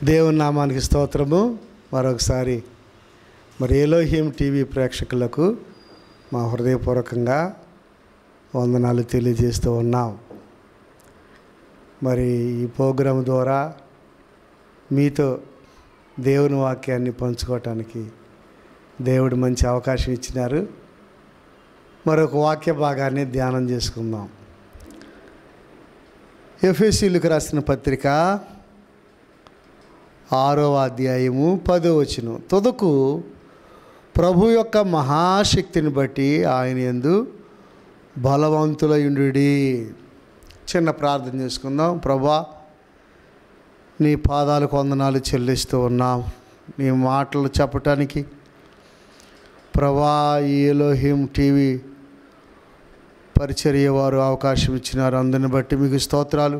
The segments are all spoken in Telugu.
దేవుని నామానికి స్తోత్రము. మరొకసారి మరి ఎలోహిం టీవీ ప్రేక్షకులకు మా హృదయపూర్వకంగా వందనాలు తెలియజేస్తూ ఉన్నాం. మరి ఈ ప్రోగ్రాం ద్వారా మీతో దేవుని వాక్యాన్ని పంచుకోవటానికి దేవుడు మంచి అవకాశం ఇచ్చినారు. మరొక వాక్య భాగాన్ని ధ్యానం చేసుకుందాం. ఎఫెసీయులకు రాసిన పత్రిక 6వ అధ్యాయము 10వ వచనం. తుదకు ప్రభు యొక్క మహాశక్తిని బట్టి ఆయన యందు బలవంతులయుండుడి. చిన్న ప్రార్థన చేసుకుందాం. ప్రభా, నీ పాదాలకు వందనాలు చెల్లిస్తూ ఉన్నాం. నీ మాటలు చెప్పటానికి ప్రభా ఈ ఎలోహిం టీవీ పరిచర్య వారు అవకాశం ఇచ్చినారు. అందుని బట్టి మీకు స్తోత్రాలు.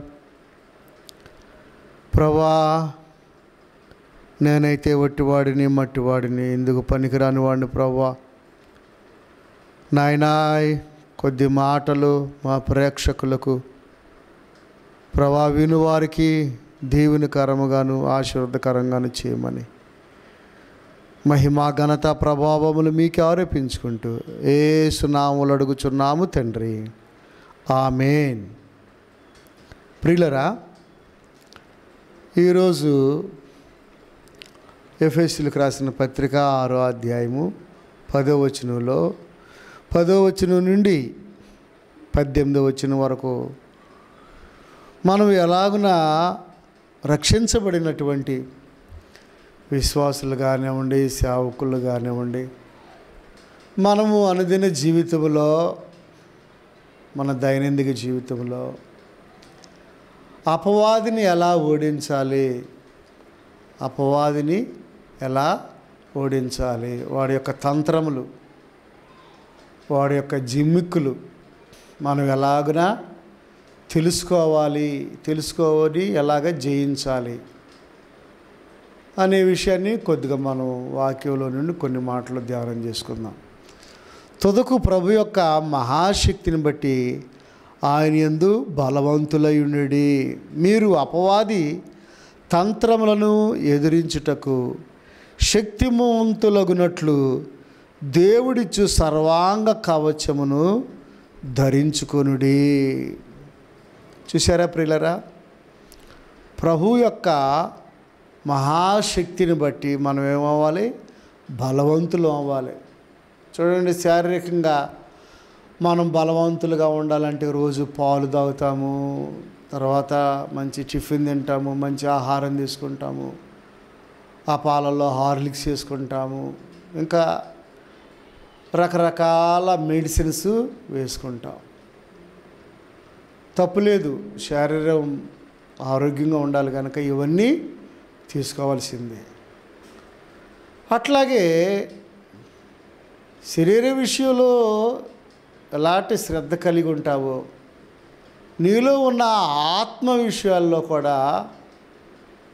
ప్రభా, నేనైతే వట్టివాడిని మట్టివాడిని, ఎందుకు పనికిరాని వాడిని. ప్రభా నాయనా, కొద్ది మాటలు మా ప్రేక్షకులకు ప్రభా వినువారికి దీవెనకరముగాను ఆశీర్వాదకరంగాను చేయమని మహిమా ఘనత ప్రభావములు మీకే ఆరోపించుకుంటూ యేసు నామములో అడుగుచున్నాము తండ్రి, ఆమేన్. ప్రియులరా, ఈరోజు ఎఫెసీయులకు రాసిన పత్రిక 6వ అధ్యాయము 10వ వచనంలో 10వ వచనం నుండి 18వ వచనం వరకు మనం ఎలాగున రక్షించబడినటువంటి విశ్వాసులు కానివ్వండి, సేవకులు కానివ్వండి, మనము అనుదిన జీవితంలో, మన దైనందిక జీవితంలో అపవాదిని ఎలా ఓడించాలి, అపవాదిని ఎలా ఓడించాలి, వాడి యొక్క తంత్రములు, వాడి యొక్క జిమ్మిక్కులు మనం ఎలాగునా తెలుసుకోవాలి ఎలాగ జయించాలి అనే విషయాన్ని కొద్దిగా మనం వాక్యంలో నుండి కొన్ని మాటలు ధ్యానం చేసుకుందాం. తుదకు ప్రభు యొక్క మహాశక్తిని బట్టి ఆయన యందు బలవంతులయుండుడి. మీరు అపవాది తంత్రములను ఎదిరించుటకు శక్తిమంతులగునట్లు దేవుడిచ్చు సర్వాంగ కవచమును ధరించుకొనుడి. చూసారా ప్రియులరా, ప్రభు యొక్క మహాశక్తిని బట్టి మనం ఏమవ్వాలి? బలవంతులు అవ్వాలి. చూడండి, శారీరకంగా మనం బలవంతులుగా ఉండాలంటే రోజు పాలు తాగుతాము, తర్వాత మంచి టిఫిన్ తింటాము, మంచి ఆహారం తీసుకుంటాము, ఆ పాలల్లో హార్లిక్స్ చేసుకుంటాము, ఇంకా రకరకాల మెడిసిన్స్ వేసుకుంటాం. తప్పులేదు, శరీరం ఆరోగ్యంగా ఉండాలి కనుక ఇవన్నీ తీసుకోవాల్సిందే. అట్లాగే శరీర విషయంలో ఎలాంటి శ్రద్ధ కలిగి ఉంటావో, నీలో ఉన్న ఆత్మ విషయాల్లో కూడా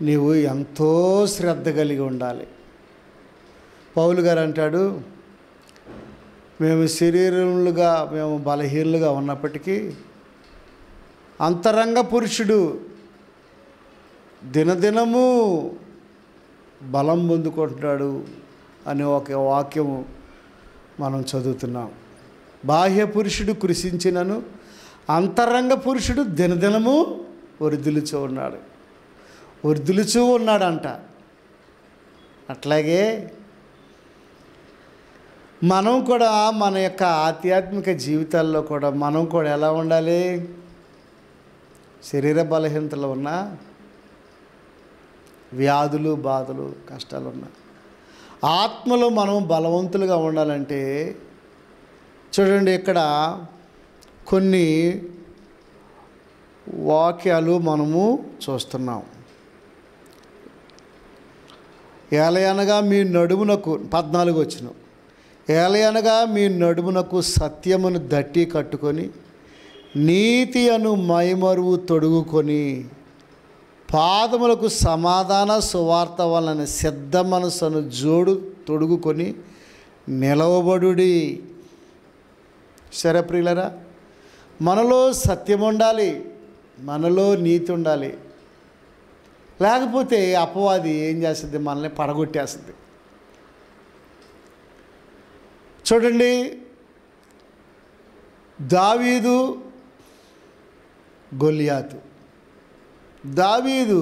నీవు ఎంతో శ్రద్ధ కలిగి ఉండాలి. పౌలు గారు అంటాడు, మేము బలహీనులుగా ఉన్నప్పటికీ అంతరంగ పురుషుడు దినదినము బలం పొందుకుంటున్నాడు అనే ఒక వాక్యము మనం చదువుతున్నాం. బాహ్య పురుషుడు కృషించినను అంతరంగ పురుషుడు దినదినము వర్ధిల్లుచూ ఉన్నాడంట. అట్లాగే మనం కూడా మన యొక్క ఆధ్యాత్మిక జీవితాల్లో కూడా మనం కూడా ఎలా ఉండాలి? శరీర బలహీనతలు ఉన్నా, వ్యాధులు, బాధలు, కష్టాలు ఉన్నా, ఆత్మలో మనం బలవంతులుగా ఉండాలంటే చూడండి, ఇక్కడ కొన్ని వాక్యాలు మనము చూస్తున్నాం. ఏలయనగా మీ నడుమునకు 14 వచనం, ఏలయనగా మీ నడుమునకు సత్యమును దట్టి కట్టుకొని నీతి అను మైమరువు తొడుగుకొని పాదములకు సమాధాన సువార్త వలన సిద్ధ మనసును జోడు తొడుగుకొని నిలవబడుడి. సరే ప్రియులరా, మనలో సత్యం ఉండాలి, మనలో నీతి ఉండాలి. లేకపోతే అపవాది ఏం చేస్తుంది? మనల్ని పడగొట్టేస్తుంది. చూడండి, దావీదు, గొలియాతు. దావీదు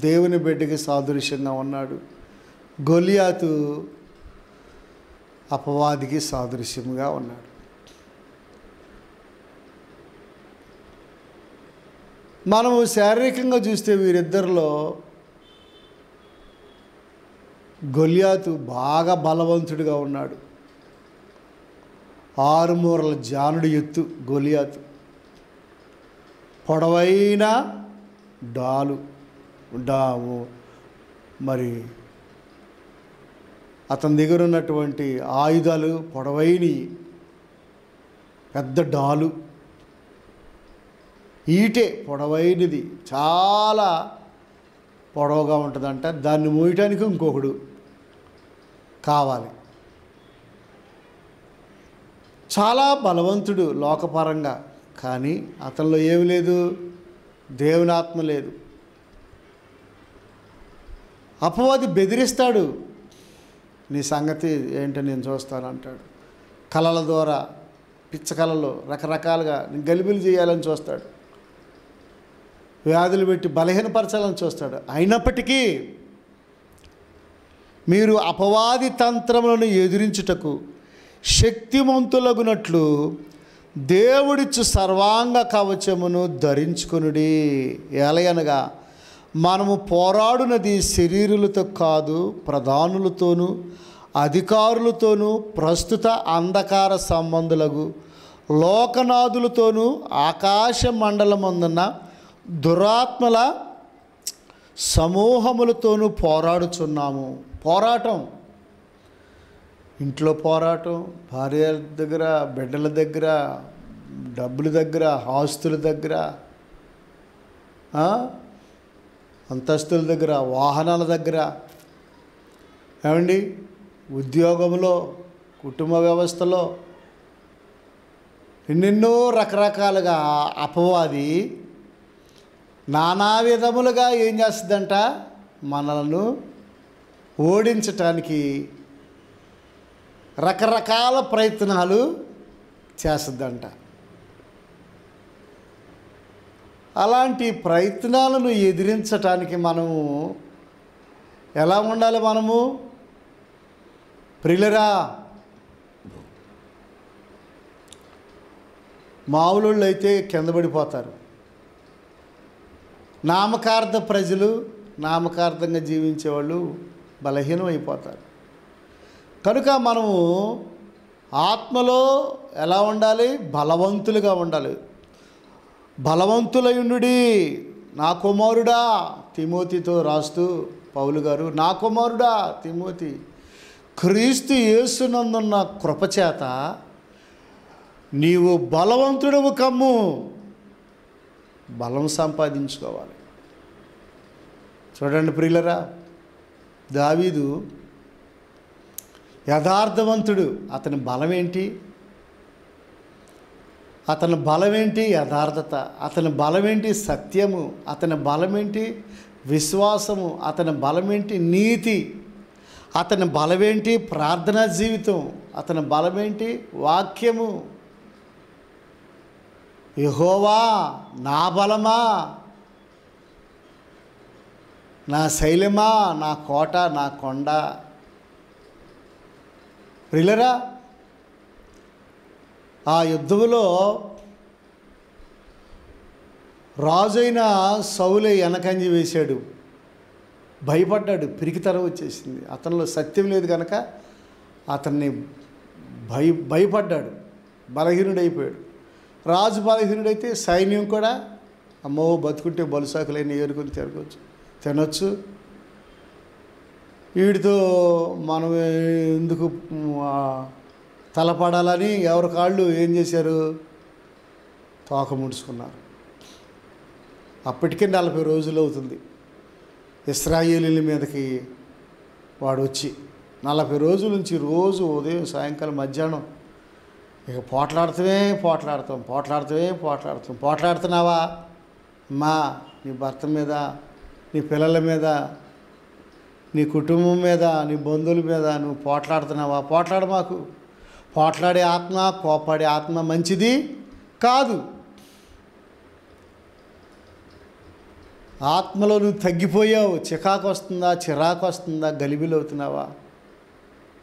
దేవుని బిడ్డకి సాదృశ్యంగా ఉన్నాడు. గొలియాతు అపవాదికి సాదృశ్యంగా ఉన్నాడు. మనము శారీరకంగా చూస్తే వీరిద్దరిలో గొలియాతు బాగా బలవంతుడిగా ఉన్నాడు. 6 మూరల జానుడి ఎత్తు గొలియాతు. పొడవైన డాలు మరి అతని దగ్గర ఉన్నటువంటి ఆయుధాలు పొడవైనవి, పెద్ద డాలు, ఈటే పొడవైనది, చాలా పొడవుగా ఉంటుందంట. దాన్ని మోయటానికి ఇంకొకడు కావాలి. చాలా బలవంతుడు లోకపరంగా, కానీ అతనిలో ఏమి లేదు? దేవుని ఆత్మ లేదు. అపవాది బెదిరిస్తాడు, నీ సంగతి ఏంటో నేను చూస్తానంటాడు. కళల ద్వారా, పిచ్చ కళలు రకరకాలుగా గలిబిలి చేయాలని చూస్తాడు. వ్యాధులు పెట్టి బలహీనపరచాలని చూస్తాడు. అయినప్పటికీ మీరు అపవాది తంత్రములను ఎదిరించుటకు శక్తిమంతులగునట్లు దేవుడిచ్చు సర్వాంగ కవచమును ధరించుకొనుడి. ఎలయనగా మనము పోరాడునది శరీరులతో కాదు, ప్రధానులతోనూ అధికారులతోనూ ప్రస్తుత అంధకార సంబంధులకు లోకనాథులతోనూ ఆకాశ మండలమందున్న దురాత్మల సమూహములతోనూ పోరాడుచున్నాము. పోరాటం, ఇంట్లో పోరాటం, భార్య దగ్గర, బిడ్డల దగ్గర, డబ్బుల దగ్గర, ఆస్తుల దగ్గర, అంతస్తుల దగ్గర, వాహనాల దగ్గర, ఏమండి, ఉద్యోగంలో, కుటుంబ వ్యవస్థలో ఎన్నెన్నో రకరకాలుగా అపవాది నానా విధములుగా ఏం చేస్తుందంట? మనలను ఓడించటానికి రకరకాల ప్రయత్నాలు చేస్తుందంట. అలాంటి ప్రయత్నాలను ఎదిరించటానికి మనము ఎలా ఉండాలి? మనము ప్రియులరా, మామూలు అయితే కింద పడిపోతారు. నామకార్థ ప్రజలు, నామకార్థంగా జీవించేవాళ్ళు బలహీనం అయిపోతారు. కనుక మనము ఆత్మలో ఎలా ఉండాలి? బలవంతులుగా ఉండాలి. బలవంతులయుండుడి నా కుమారుడా, తిమోతితో రాస్తూ పౌలు గారు, నా కుమారుడా తిమోతి, క్రీస్తు యేసునందున్న కృపచేత నీవు బలవంతుడవు కమ్ము. బలం సంపాదించుకోవాలి. చూడండి ప్రియులరా, దావీదు యథార్థవంతుడు. అతని బలం ఏంటి? అతని బలమేంటి? యథార్థత. అతని బలమేంటి? సత్యము. అతని బలమేంటి? విశ్వాసము. అతని బలమేంటి? నీతి. అతని బలమేంటి? ప్రార్థనా జీవితం. అతని బలమేంటి? వాక్యము. యెహోవా నా బలమా, నా శైలమా, నా కోట, నా కొండ. ప్రియులరా, ఆ యుద్ధంలో రాజైన సౌలే వెనకంజి వేశాడు. భయపడ్డాడు, పిరికితనం వచ్చేసింది. అతనిలో సత్యం లేదు కనుక అతన్ని భయపడ్డాడు, బలహీనుడైపోయాడు. రాజు బలహీనుడైతే సైన్యం కూడా అమ్మో బతుకుంటే బలుసాకులైన ఏరుకొని తినొచ్చు, వీడితో మనం ఎందుకు తలపడాలని ఎవరి కాళ్ళు ఏం చేశారు? తోక ముడుచుకున్నారు. అప్పటికే 40 రోజులు అవుతుంది ఇశ్రాయేలీల మీదకి వాడు వచ్చి. 40 రోజుల నుంచి రోజు ఉదయం సాయంకాలం మధ్యాహ్నం ఇక పోట్లాడుతున్నావా అమ్మా నీ భర్త మీద నీ పిల్లల మీద, నీ కుటుంబం మీద, నీ బంధువుల మీద నువ్వు పోట్లాడుతున్నావా? పోట్లాడు మాకు. పోట్లాడే ఆత్మ, కోపాడే ఆత్మ మంచిది కాదు. ఆత్మలో నువ్వు తగ్గిపోయావు. చికాకు వస్తుందా, చిరాకు వస్తుందా, గలిబిలవుతున్నావా?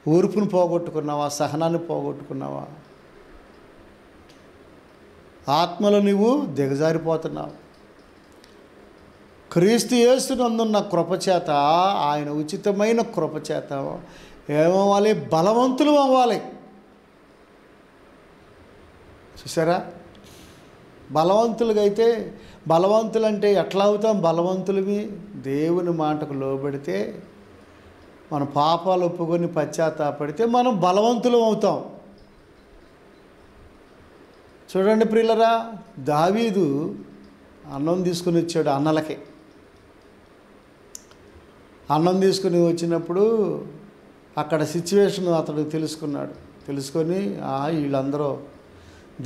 ఊర్పును పోగొట్టుకున్నావా? సహనాన్ని పోగొట్టుకున్నావా? ఆత్మలో నువ్వు దిగజారిపోతున్నావు. క్రీస్తు యేసునందున్న కృపచేత, ఆయన ఉచితమైన కృపచేత ఏమవ్వాలి? బలవంతులు అవ్వాలి. చూసారా? బలవంతులుగా అయితే, బలవంతులంటే ఎట్లా అవుతాం? బలవంతులవి దేవుని మాటకు లోబడితే, మన పాపాలు ఒప్పుకొని పశ్చాత్తాపడితే మనం బలవంతులం అవుతాం. చూడండి ప్రియులరా, దావీదు అన్నం తీసుకుని వచ్చాడు అన్నలకి. అన్నం తీసుకుని వచ్చినప్పుడు అక్కడ సిచ్యువేషన్ అతడు తెలుసుకొని వీళ్ళందరూ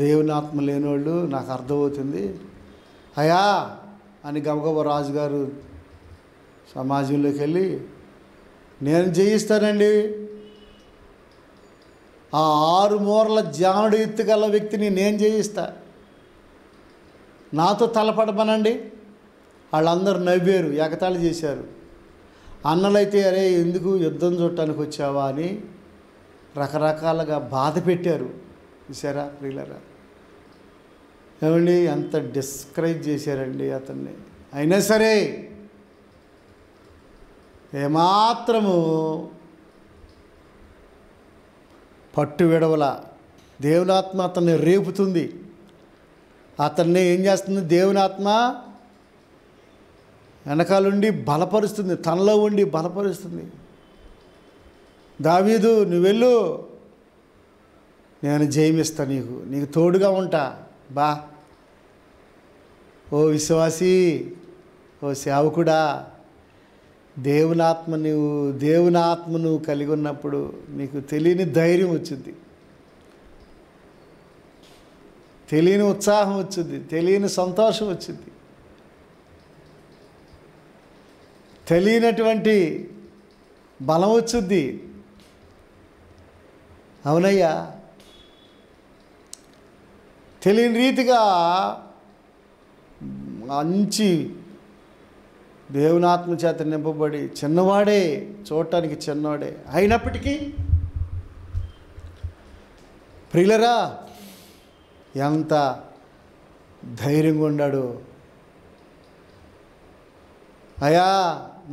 దేవుని ఆత్మ లేనివాళ్ళు, నాకు అర్థమవుతుంది అయ్యా అని గబగబ రాజుగారు సమాజంలోకి వెళ్ళి, నేను జయిస్తానండి, ఆ 6 మూరల జానుడు ఎత్తుగల వ్యక్తిని నేను జయిస్తా, నాతో తలపడమనండి. వాళ్ళందరూ నవ్వారు, ఎగతాళి చేశారు. అన్నలైతే అరే ఎందుకు యుద్ధం చూడటానికి వచ్చావా అని రకరకాలుగా బాధ పెట్టారు. చూసారా ప్రియులరా? ఏమండి ఎంత డిస్కరేజ్ చేశారండి అతన్ని. అయినా సరే ఏమాత్రము పట్టు విడవల. దేవునాత్మ అతన్ని రేపుతుంది. అతన్ని ఏం చేస్తుంది? దేవునాత్మ వెనకాలండి బలపరుస్తుంది, తనలో ఉండి బలపరుస్తుంది. దావీదు నువ్వు వెళ్ళు, నేను జయమిస్తా, నీకు తోడుగా ఉంటా బా. ఓ విశ్వాసి, ఓ సేవకుడా, దేవుని ఆత్మ నువ్వు కలిగి ఉన్నప్పుడు నీకు తెలియని ధైర్యం వచ్చింది, తెలియని ఉత్సాహం వచ్చింది, తెలియని సంతోషం వచ్చింది, తెలియనటువంటి బలం వచ్చింది. అవునయ్యా, తెలియని రీతిగా మంచి దేవునాత్మ చేత నింపబడి చిన్నవాడే, చూడటానికి చిన్నవాడే అయినప్పటికీ ప్రియులరా ఎంత ధైర్యంగా ఉన్నాడు. అయ్యా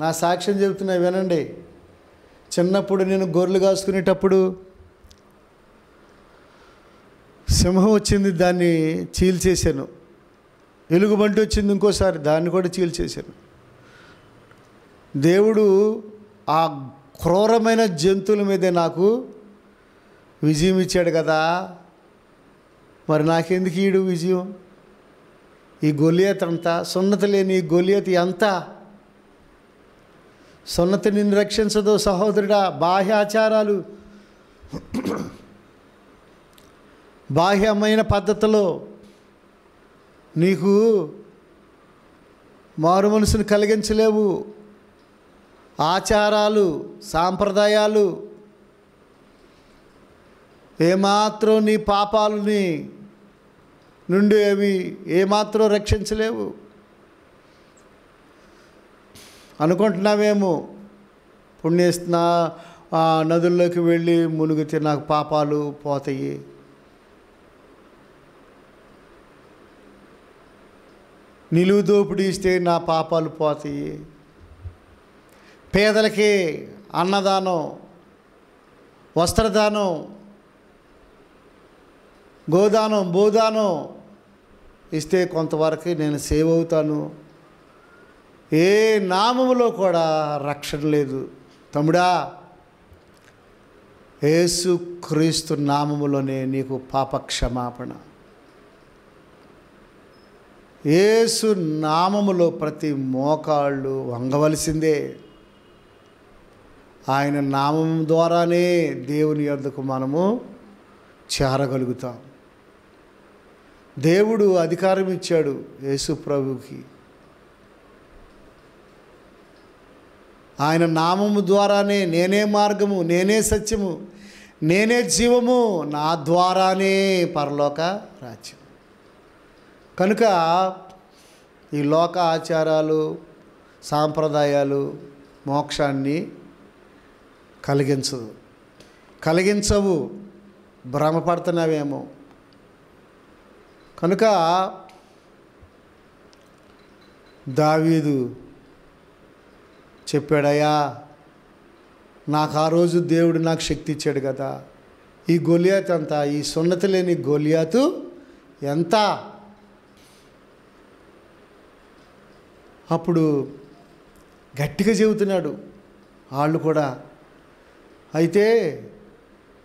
నా సాక్ష్యం చెబుతున్నా వినండి. చిన్నప్పుడు నేను గొర్రెలు కాసుకునేటప్పుడు సింహం వచ్చింది, దాన్ని చీల్చేశాను. ఎలుగుబంటి వచ్చింది ఇంకోసారి, దాన్ని కూడా చీల్చేశాను. దేవుడు ఆ క్రూరమైన జంతువుల మీదే నాకు విజయం ఇచ్చాడు కదా, మరి నాకెందుకు ఈడు విజయం? ఈ గొలియత్ అంతా, సున్నత లేని ఈ గొలియత్ ఎంత? సున్నతి నిన్ను రక్షించదు సహోదరుడా. బాహ్యాచారాలు, బాహ్యమైన పద్ధతిలో నీకు మారు మనసును కలిగించలేవు. ఆచారాలు, సాంప్రదాయాలు ఏమాత్రం నీ పాపాలని నుండి అవి ఏమాత్రం రక్షించలేవు. అనుకుంటున్నావేమో పుణ్యస్నా నదుల్లోకి వెళ్ళి మునిగితే నాకు పాపాలు పోతాయి. నిలువు దోపిడీ ఇస్తే నా పాపాలు పోతాయి. పేదలకి అన్నదానం, వస్త్రదానం, గోదానం, భూదానం ఇస్తే కొంతవరకు నేను సేవ్ అవుతాను. ఏ నామములో కూడా రక్షణ లేదు తమ్ముడా. యేసు క్రీస్తు నామములోనే నీకు పాప క్షమాపణ. యేసు నామములో ప్రతి మోకాళ్ళు వంగవలసిందే. ఆయన నామం ద్వారానే దేవుని యొద్దకు మనము చేరగలుగుతాం. దేవుడు అధికారం ఇచ్చాడు యేసు ప్రభువుకి. ఆయన నామము ద్వారానే, నేనే మార్గము, నేనే సత్యము, నేనే జీవము, నా ద్వారానే పరలోక రాజ్యం. కనుక ఈ లోక ఆచారాలు, సాంప్రదాయాలు మోక్షాన్ని కలిగించవు. భ్రమపడుతున్నావేమో. కనుక దావీదు చెప్పాడయ్యా, నాకు ఆ రోజు దేవుడు నాకు శక్తి ఇచ్చాడు కదా, ఈ గొలియాతు ఎంత, ఈ సున్నతి లేని గొలియాతు ఎంత? అప్పుడు గట్టిగా చెబుతున్నాడు వాళ్ళు కూడా. అయితే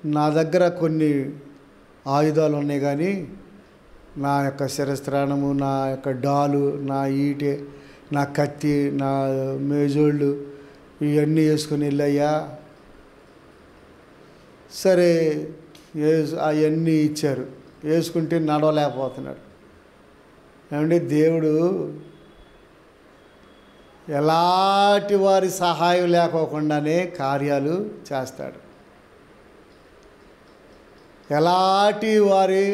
నా దగ్గర కొన్ని ఆయుధాలు ఉన్నాయి, కానీ నా యొక్క శిరస్త్రాణము, నా యొక్క డాలు, నా ఈటె, నా కత్తి, నా మేజోళ్ళు ఇవన్నీ వేసుకొని వెళ్ళయ్యా. సరే అవన్నీ ఇచ్చారు, వేసుకుంటే నడవలేకపోతున్నాడు. ఏమంటే దేవుడు ఎలాంటి వారి సహాయం లేకోకుండానే కార్యాలు చేస్తాడు. ఎలాంటి వారి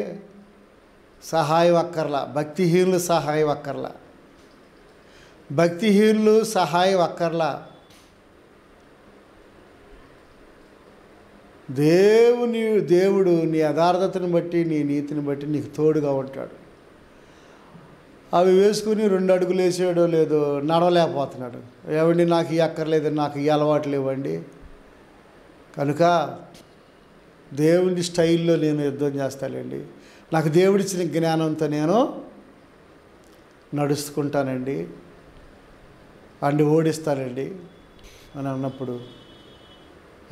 సహాయం అక్కర్లా, భక్తిహీనులు సహాయం అక్కర్లా, భక్తిహీనులు సహాయం అక్కర్లా. దేవుడు నీ యథార్థతను బట్టి, నీ నీతిని బట్టి నీకు తోడుగా ఉంటాడు. అవి వేసుకుని 2 అడుగులు వేసాడో లేదో నడవలేకపోతున్నాడు. ఏమండి నాకు ఈ అక్కర్లేదు, నాకు ఈ అలవాట్లు ఇవ్వండి. కనుక దేవుని స్టైల్లో నేను యుద్ధం చేస్తానండి, నాకు దేవుడిచ్చిన జ్ఞానంతో నేను నడుచుకుంటానండి, వాడిని ఓడిస్తానండి అని అన్నప్పుడు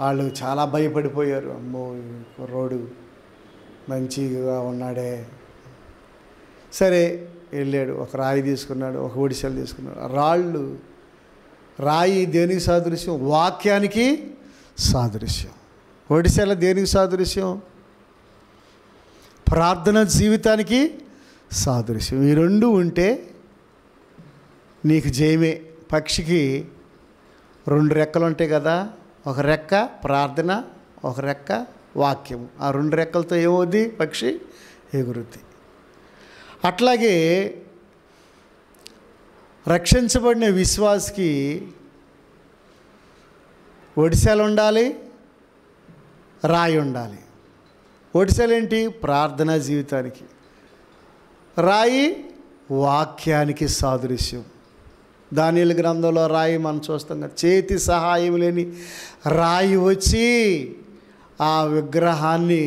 వాళ్ళు చాలా భయపడిపోయారు. అమ్మో, కుర్రోడు మంచిగా ఉన్నాడే. సరే వెళ్ళాడు, ఒక రాయి తీసుకున్నాడు, ఒక ఒడిసెలు తీసుకున్నాడు. రాయి దేనికి సాదృశ్యం? వాక్యానికి సాదృశ్యం. ఒడిసెల దేనికి సాదృశ్యం? ప్రార్థన జీవితానికి సాదృశ్యం. ఈ 2 ఉంటే నీకు జయమే. పక్షికి 2 రెక్కలు ఉంటాయి కదా, ఒక రెక్క ప్రార్థన, ఒక రెక్క వాక్యము. ఆ 2 రెక్కలతో ఏమవుద్ది? పక్షి ఎగురుద్ది. అట్లాగే రక్షించబడిన విశ్వాసికి ఒడిసెలు ఉండాలి, రాయి ఉండాలి. ఒడిసెలేంటి? ప్రార్థనా జీవితానికి. రాయి వాక్యానికి సాదృశ్యం. దానియేలు గ్రంథంలో రాయి మనం చూస్తాం కదా, చేతి సహాయం లేని రాయి వచ్చి ఆ విగ్రహాన్ని,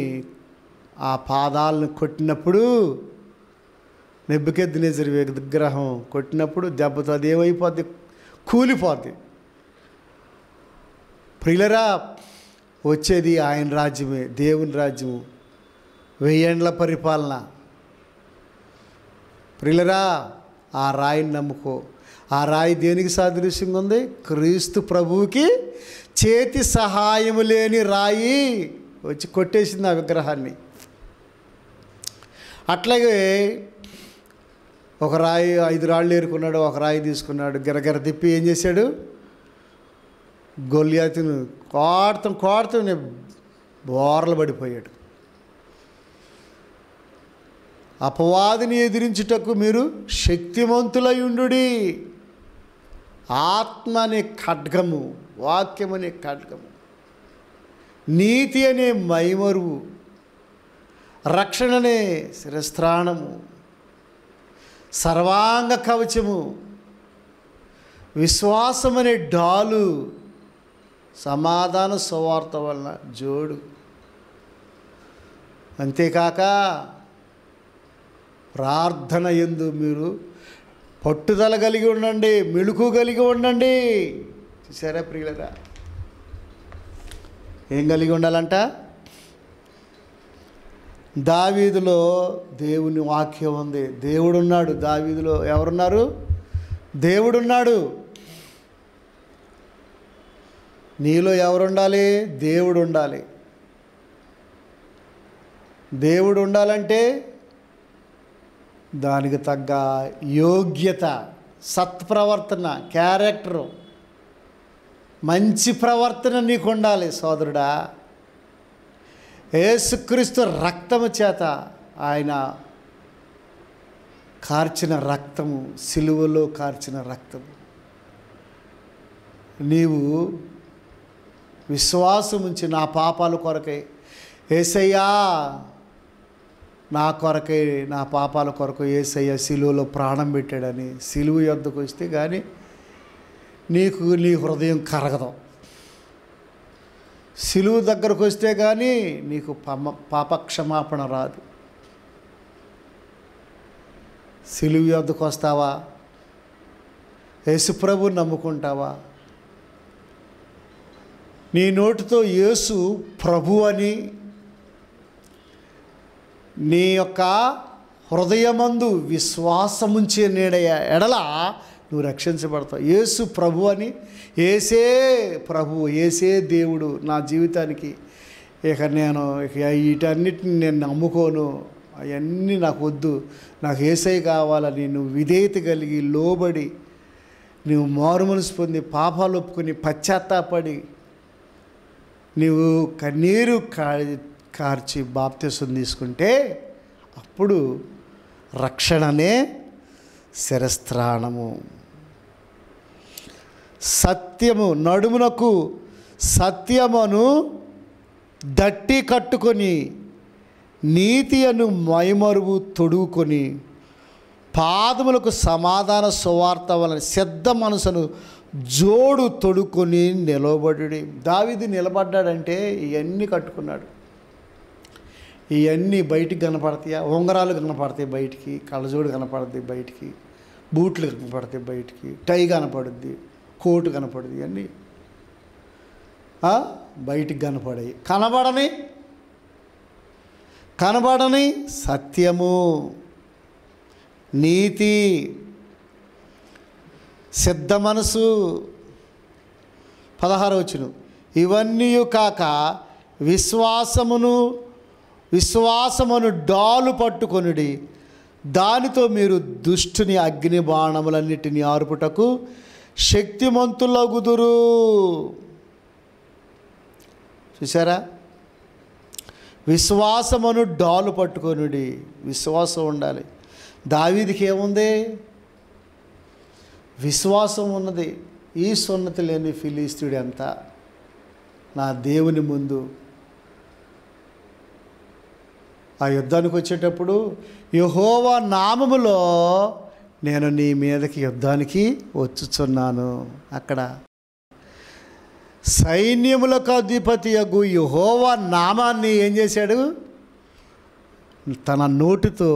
ఆ పాదాలను కొట్టినప్పుడు, నెబుకద్నెజరు విగ్రహం కొట్టినప్పుడు దెబ్బతో అది ఏమైపోద్ది? కూలిపోద్ది. ప్రియులరా, వచ్చేది ఆయన రాజ్యమే, దేవుని రాజ్యము, 1000 ఏండ్ల పరిపాలన. ప్రియులరా, ఆ రాయిని నమ్ముకో. ఆ రాయి దేనికి సాదృశ్యంగా ఉంది? క్రీస్తు ప్రభువుకి చేతి సహాయము లేని రాయి వచ్చి కొట్టేసింది ఆ విగ్రహాన్ని. అట్లాగే ఒక రాయి, 5 రాళ్ళు ఏరుకున్నాడు, ఒక రాయి తీసుకున్నాడు, గిరగిర తిప్పి ఏం చేశాడు? గొలియాతును కోడతాం బోర్లు పడిపోయాడు. అపవాదిని ఎదిరించుటకు మీరు శక్తిమంతులయుండుడి. ఆత్మ అనే ఖడ్గము, వాక్యం అనే ఖడ్గము, నీతి అనే మైమరువు, రక్షణ అనే శిరస్త్రాణము, సర్వాంగ కవచము, విశ్వాసం అనే డాలు, సమాధాన సువార్త వలన జోడు. అంతేకాక ప్రార్థన యందు మీరు పట్టుదల కలిగి ఉండండి, మెళుకు కలిగి ఉండండి. చూసారా ప్రియులరా, ఏం కలిగి ఉండాలంట? దావీదులో దేవుని వాక్యం ఉంది, దేవుడున్నాడు. దావీదులో ఎవరున్నారు? దేవుడున్నాడు. నీలో ఎవరుండాలి? దేవుడు ఉండాలి. దేవుడు ఉండాలంటే దానికి తగ్గ యోగ్యత, సత్ప్రవర్తన, క్యారెక్టరు మంచి ప్రవర్తన నీకు ఉండాలి సోదరుడా. యేసుక్రీస్తు రక్తము చేత, ఆయన కార్చిన రక్తము, సిలువలో కార్చిన రక్తము, నీవు విశ్వాసం ఉంచి నా పాపాల కొరకై యేసయ్యా, నా కొరకై, నా పాపాల కొరకు యేసయ్య సిలువలో ప్రాణం పెట్టాడని సిలువ యొద్దకు వస్తే కానీ నీకు నీ హృదయం కరగదు. సిలువ దగ్గరకు వస్తే కానీ నీకు పాపక్షమాపణ రాదు. సిలువ యొద్దకు వస్తావా? యేసుప్రభుని నమ్ముకుంటావా? నీ నోటితో యేసు ప్రభు అని, నీ యొక్క హృదయమందు విశ్వాసముంచే ఎడల నువ్వు రక్షించబడతావు. యేసు ప్రభు అని, యేసే ప్రభువు, యేసే దేవుడు నా జీవితానికి, ఇక నేను వీటన్నిటిని నేను నమ్ముకోను, అవన్నీ నాకు వద్దు, నాకు యేసయ్య కావాలని నువ్వు విధేయత కలిగి లోబడి నువ్వు మారుమనసు పొంది పాపాలు ఒప్పుకొని పశ్చాత్తాపడి నీవు కన్నీరు కార్చి బాప్తిసం తీసుకుంటే అప్పుడు రక్షణనే శిరస్త్రాణము. సత్యము నడుమునకు సత్యమును దట్టి కట్టుకొని నీతి అను మైమరువు తొడుగుకొని పాదములకు సమాధాన సువార్త వలన సిద్ధ మనసును జోడు తొడుక్కొని నిలబడి. దావీదు నిలబడ్డాడంటే ఇవన్నీ కట్టుకున్నాడు. ఇవన్నీ బయటికి కనపడతాయా? ఉంగరాలు కనపడతాయి బయటికి, కళ్ళజోడు కనపడుద్ది బయటికి, బూట్లు కనపడతాయి బయటికి, టై కనపడుద్ది, కోటు కనపడుద్ది, ఇవన్నీ బయటికి కనపడాయి. కనబడని సత్యము, నీతి, సిద్ధ మనసు. 16వ వచనం, ఇవన్నీ కాక విశ్వాసమును డాలు పట్టుకొనుడి, దానితో మీరు దుష్టుని అగ్ని బాణములన్నిటిని ఆర్పుటకు శక్తిమంతులగుదురు. చూసారా? విశ్వాసమును డాలు పట్టుకొనుడి. విశ్వాసం ఉండాలి. దావీదుకి ఏముంది? విశ్వాసం ఉన్నది. ఈ సున్నతి లేని ఫిలిస్తీయుడు ఎంత నా దేవుని ముందు. ఆ యుద్ధానికి వచ్చేటప్పుడు యెహోవా నామములో నేను నీ మీదకి యుద్ధానికి వచ్చుచున్నాను. అక్కడ సైన్యములకు అధిపతియగు యెహోవా నామాన్ని ఏం చేశాడు? తన నోటితో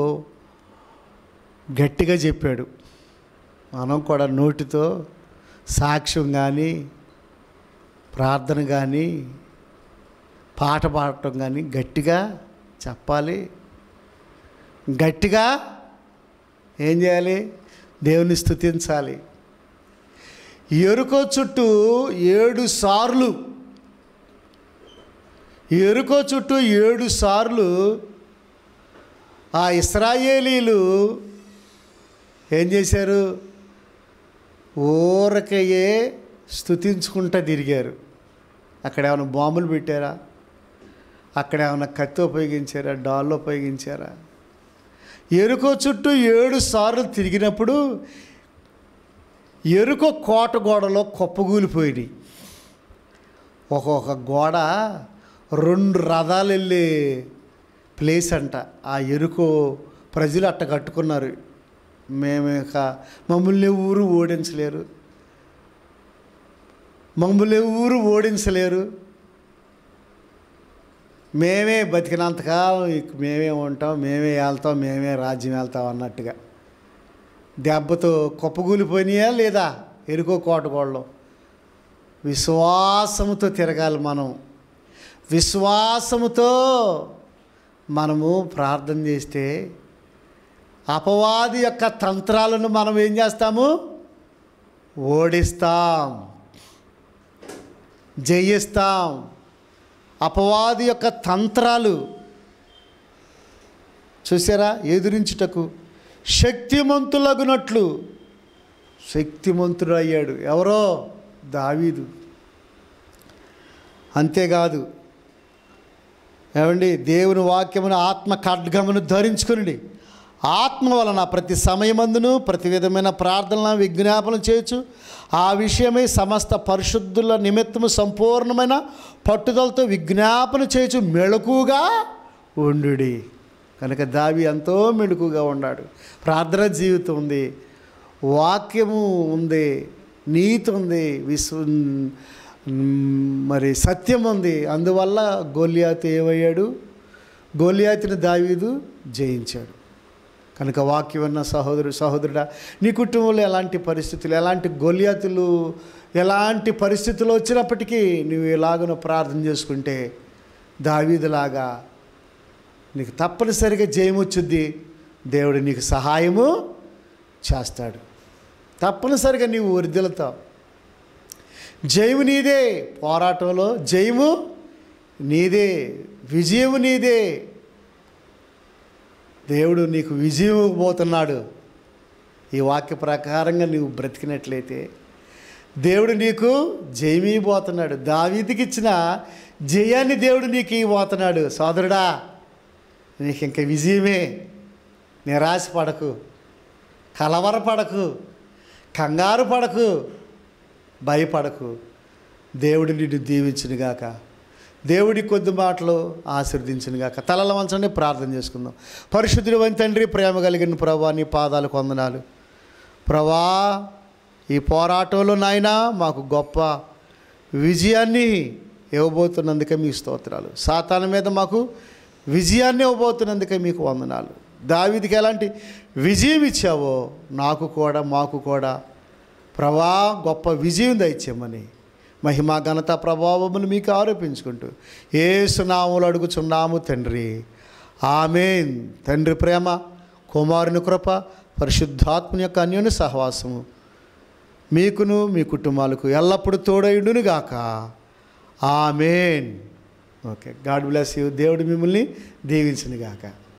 గట్టిగా చెప్పాడు. మనం కూడా నోటితో సాక్ష్యం కానీ, ప్రార్థన కానీ, పాట పాడటం కానీ గట్టిగా చెప్పాలి. గట్టిగా ఏం చేయాలి? దేవుని స్తుతించాలి. ఎరుకో చుట్టూ 7 సార్లు, ఎరుకో చుట్టూ 7 సార్లు ఆ ఇశ్రాయేలీలు ఏం చేశారు? ఊరకయే స్తుతించుకుంటూ తిరిగారు. అక్కడ ఏమైనా బాంబులు పెట్టారా? అక్కడ ఏమైనా కత్తి ఉపయోగించారా? డాళ్ళు ఉపయోగించారా? ఎరుకో చుట్టూ 7 సార్లు తిరిగినప్పుడు ఎరుకో కోట గోడలో కుప్పగూలిపోయినాయి. ఒక్కొక్క గోడ 2 రథాలు వెళ్ళే ప్లేస్ అంట. ఆ ఎరుకో ప్రజలు అట్ట కట్టుకున్నారు. మమ్మల్ని ఊరు ఓడించలేరు, మేమే బతికినంతకాలం మేమే ఉంటాం, మేమే వెళ్తాం, మేమే రాజ్యం వెళ్తాం అన్నట్టుగా దెబ్బతో కుప్పగూలిపోయినాయా లేదా? ఎరుకో కోటగోడలో. విశ్వాసముతో తిరగాలి మనం. విశ్వాసముతో మనము ప్రార్థన చేస్తే అపవాది యొక్క తంత్రాలను మనం ఏం చేస్తాము? ఓడిస్తాం, జయిస్తాం. అపవాది యొక్క తంత్రాలు చూసారా? ఎదిరించుటకు శక్తిమంతులగునట్లు శక్తిమంతుడు అయ్యాడు. ఎవరో? దావీదు. అంతేకాదు ఏమండి, దేవుని వాక్యమును ఆత్మ ఖడ్గమును ధరించుకుని ఆత్మ వలన ప్రతి సమయమందును ప్రతి విధమైన ప్రార్థనలను విజ్ఞాపన చేయొచ్చు. ఆ విషయమై సమస్త పరిశుద్ధుల నిమిత్తము సంపూర్ణమైన పట్టుదలతో విజ్ఞాపన చేయొచ్చు. మెళకుగా ఉండుడి. కనుక దావీదు ఎంతో మెళకుగా ఉన్నాడు. ప్రార్థన జీవితం ఉంది, వాక్యము ఉంది, నీతి ఉంది, మరి సత్యం ఉంది. అందువల్ల గొల్యాతు ఏమయ్యాడు? గొల్యాతుని దావీదు జయించాడు. కనుక వాక్యం ఉన్న సహోదరుడా, నీ కుటుంబంలో ఎలాంటి పరిస్థితులు, ఎలాంటి గొల్యాతులు, ఎలాంటి పరిస్థితులు వచ్చినప్పటికీ నువ్వు ఎలాగనో ప్రార్థన చేసుకుంటే దావీదులాగా నీకు తప్పనిసరిగా జయం వచ్చుద్ది. దేవుడు నీకు సహాయము చేస్తాడు. తప్పనిసరిగా నీవు వర్ధిల్లుతావు. జయము నీదే. పోరాటంలో జయము నీదే, విజయము నీదే. దేవుడు నీకు విజయం ఇవ్వబోతున్నాడు. ఈ వాక్య ప్రకారంగా నీవు బ్రతికినట్లయితే దేవుడు నీకు జయం ఇవ్వబోతున్నాడు. దావీదుకి ఇచ్చిన జయాన్ని దేవుడు నీకు ఇవ్వబోతున్నాడు. సోదరుడా, నీకు ఇంకా విజయమే. నిరాశ పడకు, కలవరపడకు, కంగారు పడకు, భయపడకు. దేవుడు నిన్ను దీవించునుగాక. దేవుడి కొద్ది మాటలు ఆశీర్వదించునుగాక. తలల వంచండి, ప్రార్థన చేసుకుందాం. పరిశుద్ధుడైన తండ్రి, ప్రేమ కలిగిన ప్రభువా, నీ పాదాలకు వందనాలు. ప్రభువా, ఈ పోరాటంలో నాయనా మాకు గొప్ప విజయాన్ని ఇవ్వబోతున్నందుకే మీకు స్తోత్రాలు. సాతాను మీద మాకు విజయాన్ని ఇవ్వబోతున్నందుకే మీకు వందనాలు. దావీదుకి ఎలాంటి విజయం ఇచ్చావో మాకు కూడా ప్రభువా గొప్ప విజయం దయచేయమని మహిమ ఘనత ప్రభావమును మీకు ఆరోపించుకుంటూ యేసు నామములో అడుగుచున్నాము తండ్రి. ఆమేన్. తండ్రి ప్రేమ, కుమారుని కృప, పరిశుద్ధాత్మని యొక్క అన్యోన్య సహవాసము మీకును మీ కుటుంబాలకు ఎల్లప్పుడూ తోడైండును గాక. Amen. Okay, God bless you. దేవుడు మిమ్మల్ని దీవించును గాక.